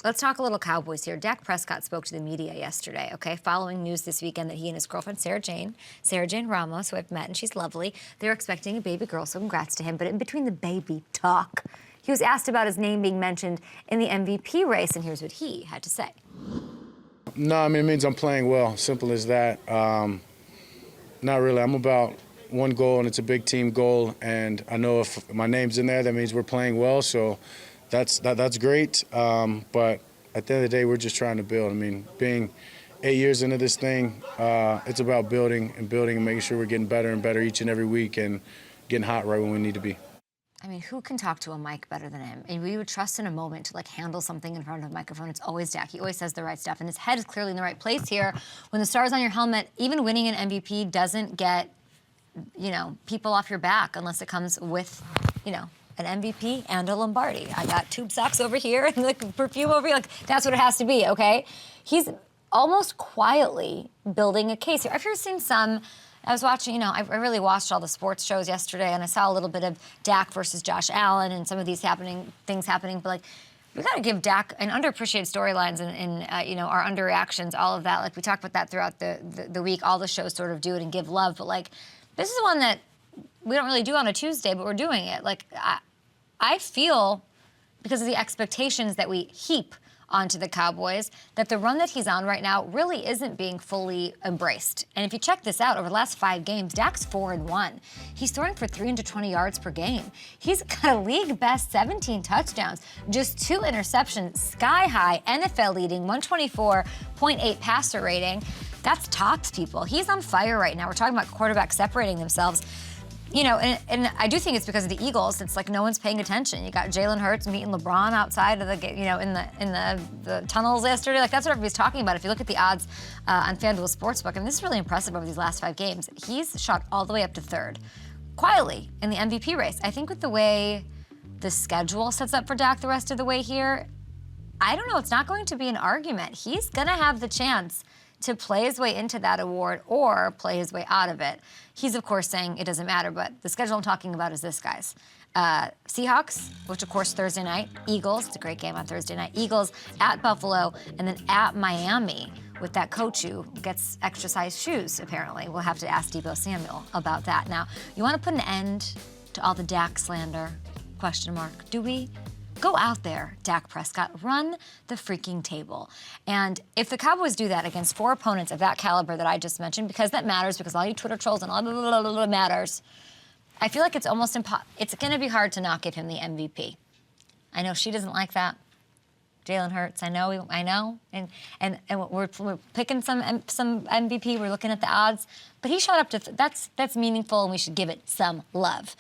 Let's talk a little Cowboys here. Dak Prescott spoke to the media yesterday, okay, following news this weekend that he and his girlfriend, Sarah Jane Ramos, who I've met, and she's lovely, they're expecting a baby girl, so congrats to him. But in between the baby talk, he was asked about his name being mentioned in the MVP race, and here's what he had to say. No, I mean, it means I'm playing well. Simple as that. Not really. I'm about one goal, and it's a big team goal. And I know if my name's in there, that means we're playing well. So that's great. But at the end of the day, we're just trying to build. I mean, being 8 years into this thing, it's about building and making sure we're getting better and better each and every week and getting hot right when we need to be. I mean, who can talk to a mic better than him? And we would trust in a moment to, like, handle something in front of a microphone. It's always Dak. He always says the right stuff, and his head is clearly in the right place here. When the star's on your helmet, even winning an MVP doesn't get, you know, people off your back unless it comes with, you know, an MVP and a Lombardi. I got tube socks over here and, like, perfume over here. Like, that's what it has to be, okay? He's almost quietly building a case here. I've heard seen some... I was watching, you know, I really watched all the sports shows yesterday, and I saw a little bit of Dak versus Josh Allen and some of these things happening. But, like, we got to give Dak an underappreciated storylines and you know, our underreactions, all of that. Like, we talked about that throughout the week. All the shows sort of do it and give love. But, like, this is one that we don't really do on a Tuesday, but we're doing it. Like, I feel, because of the expectations that we heap onto the Cowboys, that the run that he's on right now really isn't being fully embraced. And if you check this out, over the last 5 games, Dak's 4-1. He's throwing for 320 yards per game. He's got a league-best 17 touchdowns, just 2 interceptions, sky-high, NFL-leading 124.8 passer rating. That's tops, people. He's on fire right now. We're talking about quarterbacks separating themselves. You know, and I do think it's because of the Eagles. It's like no one's paying attention. You got Jalen Hurts meeting LeBron outside of the, you know, in the tunnels yesterday. Like, that's what everybody's talking about. If you look at the odds on FanDuel Sportsbook, I mean, this is really impressive over these last 5 games. He's shot all the way up to 3rd, quietly in the MVP race. I think with the way the schedule sets up for Dak the rest of the way here, I don't know. It's not going to be an argument. He's gonna have the chance to play his way into that award or play his way out of it. He's, of course, saying it doesn't matter, but the schedule I'm talking about is this, guys. Seahawks, which, of course, Thursday night. Eagles, it's a great game on Thursday night. Eagles at Buffalo, and then at Miami with that coach who gets extra-sized shoes, apparently. We'll have to ask Deebo Samuel about that. Now, you want to put an end to all the Dak slander? Question mark. Do we? Go out there, Dak Prescott, run the freaking table. And if the Cowboys do that against 4 opponents of that caliber that I just mentioned, because that matters, because all you Twitter trolls and all blah, matters, I feel like it's almost it's going to be hard to not give him the MVP. I know she doesn't like that. Jalen Hurts, I know, and we're picking some MVP. We're looking at the odds, but he shot up to that's meaningful, and we should give it some love.